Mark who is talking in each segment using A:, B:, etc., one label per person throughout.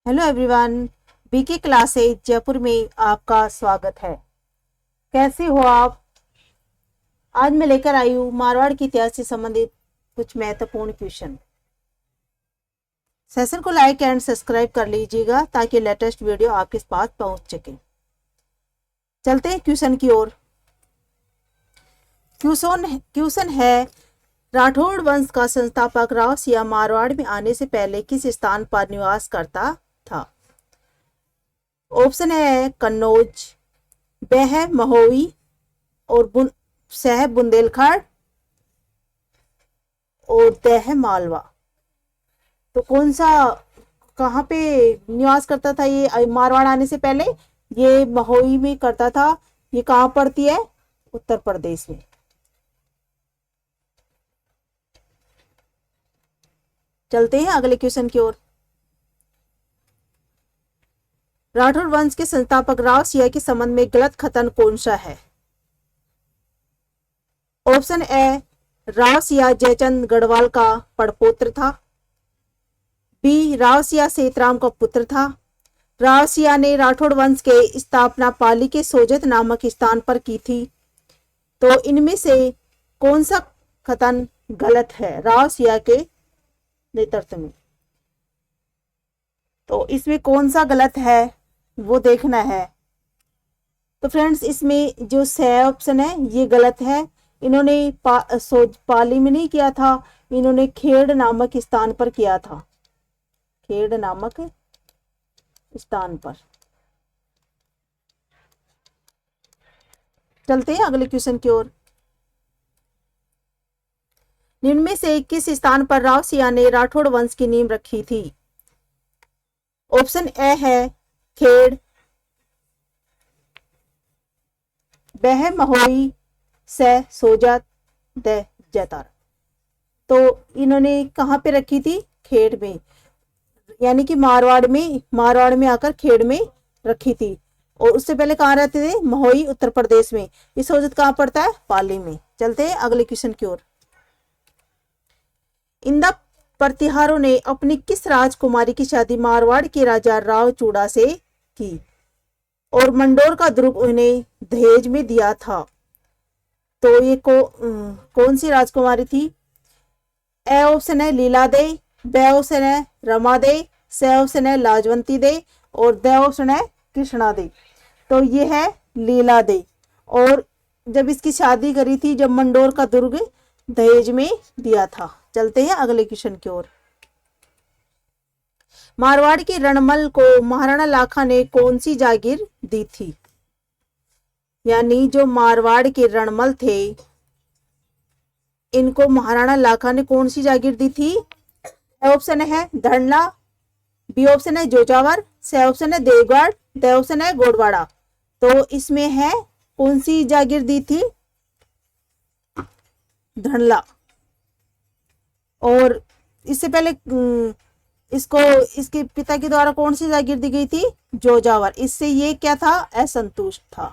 A: Hello everyone, BK classes Jaipur में आपका स्वागत है। कैसे हो आप? आज मैं लेकर आई हूँ मारवाड़ के इतिहास से संबंधित कुछ महत्वपूर्ण क्वेश्चन। सेशन को लाइक एंड सब्सक्राइब कर लीजिएगा ताकि लेटेस्ट वीडियो आपके पास पहुंच सके। चलते हैं क्वेश्चन की ओर। क्वेश्चन है, राठौड़ वंश का संस्थापक राव सिया मारवाड़ में आने से पहले किस स्थान पर निवास करता था? ऑप्शन है कन्नौज, ब है महोई और स है बुंदेलखंड और द है मालवा। तो कौन सा कहाँ पे निवास करता था ये मारवाड़ आने से पहले? ये महोई में करता था। ये कहाँ पड़ती है? उत्तर प्रदेश में। चलते हैं अगले क्वेश्चन की ओर। राठौड़ वंश के संस्थापक राव सिया के संबंध में गलत कथन कौन सा है? ऑप्शन ए, राव सिया जयचंद गढ़वाल का पड़पोत्र था। बी, राव सिया सेतराम का पुत्र था। राव सिया ने राठौड़ वंश के स्थापना पाली के सोजत नामक स्थान पर की थी। तो इनमें से कौन सा कथन गलत है राव सिया के नेतृत्व में? तो इसमें कौन सा गलत है वो देखना है। तो फ्रेंड्स, इसमें जो स ऑप्शन है ये गलत है। इन्होंने पाली में नहीं किया था, इन्होंने खेड़ नामक स्थान पर किया था। खेड़ नामक स्थान पर। चलते हैं अगले क्वेश्चन की ओर। निम्न में से किस स्थान पर राव सिया ने राठौड़ वंश की नींव रखी थी? ऑप्शन ए है खेड़, ब है महोई, स सोजत, द जैतार। तो इन्होंने कहाँ पे रखी थी? खेड़ में, यानी कि मारवाड़ में आकर खेड़ में रखी थी। और उससे पहले कहाँ रहते थे? महोई उत्तर प्रदेश में। ये सोजत कहाँ पड़ता है? पाली में। चलते हैं अगले क्वेश्चन की ओर। इंदा प्रतिहारों ने अपनी किस राजकुमारी की शादी मारवाड़ के राजा राव चूड़ा से की और मंडोर का दुर्ग उन्हें दहेज में दिया था? तो ये कौन सी राजकुमारी थी? ए ऑप्शन है लीला दे, ब ऑप्शन है रमा दे, स ऑप्शन है लाजवंती दे और द ऑप्शन है कृष्णा दे। तो ये है लीला दे। और जब इसकी शादी करी थी, जब मंडोर का दुर्ग दहेज में दिया था। चलते हैं अगले क्वेश्चन की ओर। मारवाड़ के रणमल को महाराणा लाखा ने कौन सी जागीर दी थी? यानी जो मारवाड़ के रणमल थे, इनको महाराणा लाखा ने कौन सी जागीर दी थी? ऑप्शन है धरला, बी ऑप्शन है जोजावर, सी ऑप्शन है देवगढ़, द ऑप्शन है गोडवाड़ा। तो इसमें है कौन सी जागीर दी थी? धरला। और इससे पहले इसको इसके पिता के द्वारा कौन सी जागीर दी गई थी? जोजावर। इससे ये क्या था? असंतुष्ट था।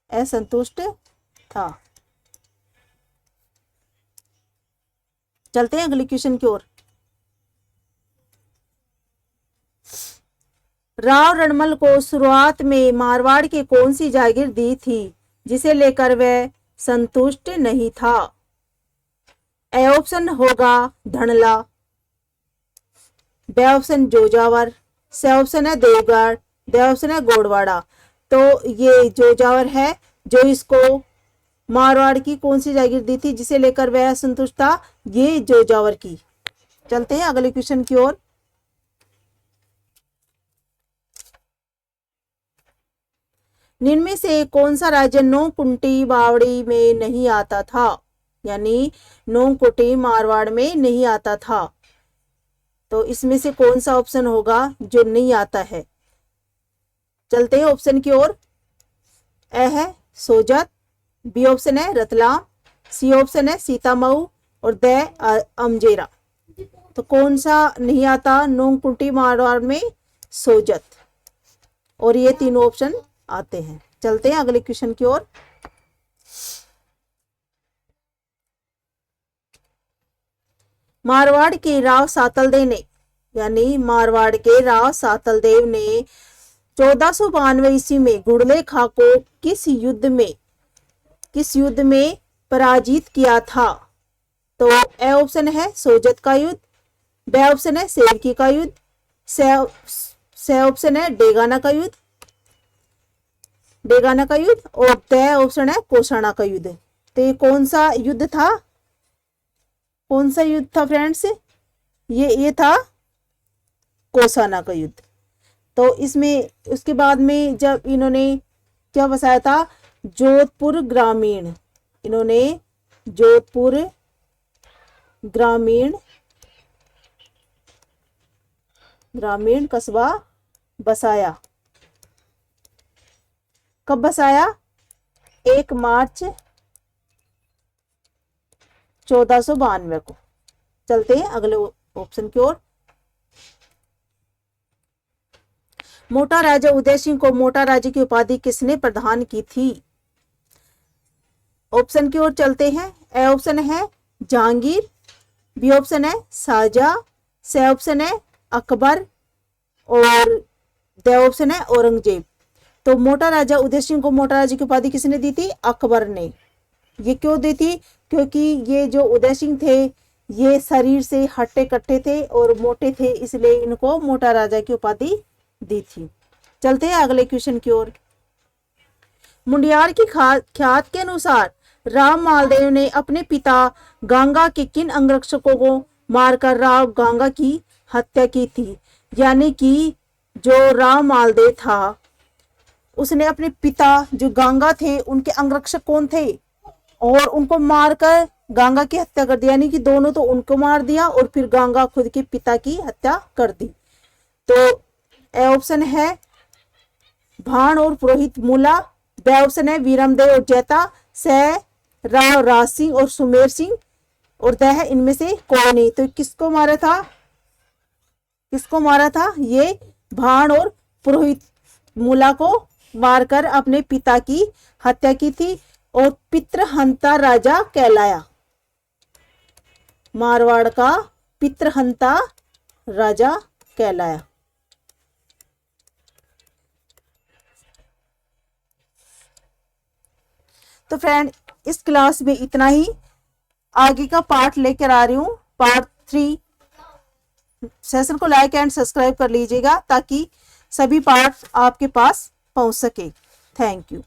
A: असंतुष्ट था। चलते हैं अगले क्वेश्चन की ओर। राव रणमल को शुरुआत में मारवाड़ की कौन सी जागीर दी थी जिसे लेकर वह संतुष्ट नहीं था? ए ऑप्शन होगा Dhanla, B option Jojawar, C option है देवगढ़, द ऑप्शन है गोडवाड़ा। तो ये जोजावर है जो इसको मारवाड़ की कौन सी जागीर दी थी जिसे लेकर वह असंतुष्ट था? ये जोजावर की। चलते हैं अगले क्वेश्चन की ओर। निम्न में से कौन सा राज्य नौकुंटी बावड़ी में नहीं आता था? यानी नौकुंटी मारवाड़ में नहीं आता था। तो इसमें से कौन सा ऑप्शन होगा जो नहीं आता है? चलते हैं ऑप्शन की ओर। ए है सोजत, बी ऑप्शन है रतलाम, सी ऑप्शन है सीतामऊ और द अमजेरा। तो कौन सा नहीं आता नौकुंटी मारवाड़ में? सोजत। और ये तीनों ऑप्शन आते हैं। चलते हैं अगले क्वेश्चन की ओर। मारवाड़ के राव सातलदे ने यानी मारवाड़ के राव सातल देव ने 1492 ईस्वी में गुड़ले खां को किस युद्ध में पराजित किया था? तो ए ऑप्शन है सोजत का युद्ध, बी ऑप्शन है सेवकी का युद्ध, सी ऑप्शन है डेगाना का युद्ध और द ऑप्शन है कोसाना का युद्ध। तो ये कौन सा युद्ध था? फ्रेंड्स? ये था कोसाना का युद्ध। तो इसमें उसके बाद में जब इन्होंने क्या बसाया था? जोधपुर ग्रामीण। इन्होंने जोधपुर ग्रामीण कस्बा बसाया। कब बसाया? 1 मार्च 1492 को। चलते हैं अगले ऑप्शन की ओर। मोटा राजा उदय सिंह को मोटा राजा की उपाधि किसने प्रदान की थी? ऑप्शन की ओर चलते हैं। ए ऑप्शन है जहांगीर, बी ऑप्शन है शाहजहां, सी ऑप्शन है अकबर और द ऑप्शन है औरंगजेब। तो मोटा राजा उदय सिंह को मोटा राजा की उपाधि किसने दी थी? अकबर ने। ये क्यों दी थी? क्योंकि ये जो उदय सिंह थे ये शरीर से हट्टे कट्टे थे और मोटे थे, इसलिए इनको मोटा राजा की उपाधि दी थी। चलते हैं अगले क्वेश्चन की ओर। मुंडियार की ख्यात के अनुसार राव मालदेव ने अपने पिता गंगा के किन अंगरक्षकों को मारकर राव गंगा की हत्या की थी? यानी कि जो राव मालदेव था उसने अपने पिता जो गंगा थे उनके अंगरक्षक कौन थे और उनको मारकर गंगा की हत्या कर दी। यानी कि दोनों तो उनको मार दिया और फिर गंगा खुद के पिता की हत्या कर दी। तो ए ऑप्शन है भाण और पुरोहित मूला, बी ऑप्शन है वीरमदेव और जैता, से राव राज सिंह और सुमेर सिंह और द है इनमें से कोई नहीं। तो किसको मारा था? ये भाण और पुरोहित मूला को मारकर अपने पिता की हत्या की थी और पितृहंता राजा कहलाया। मारवाड़ का पितृहंता राजा कहलाया। तो फ्रेंड इस क्लास में इतना ही। आगे का पार्ट लेकर आ रही हूँ, पार्ट 3। सेशन को लाइक एंड सब्सक्राइब कर लीजिएगा ताकि सभी पार्ट आपके पास पहुंच सके। Thank you.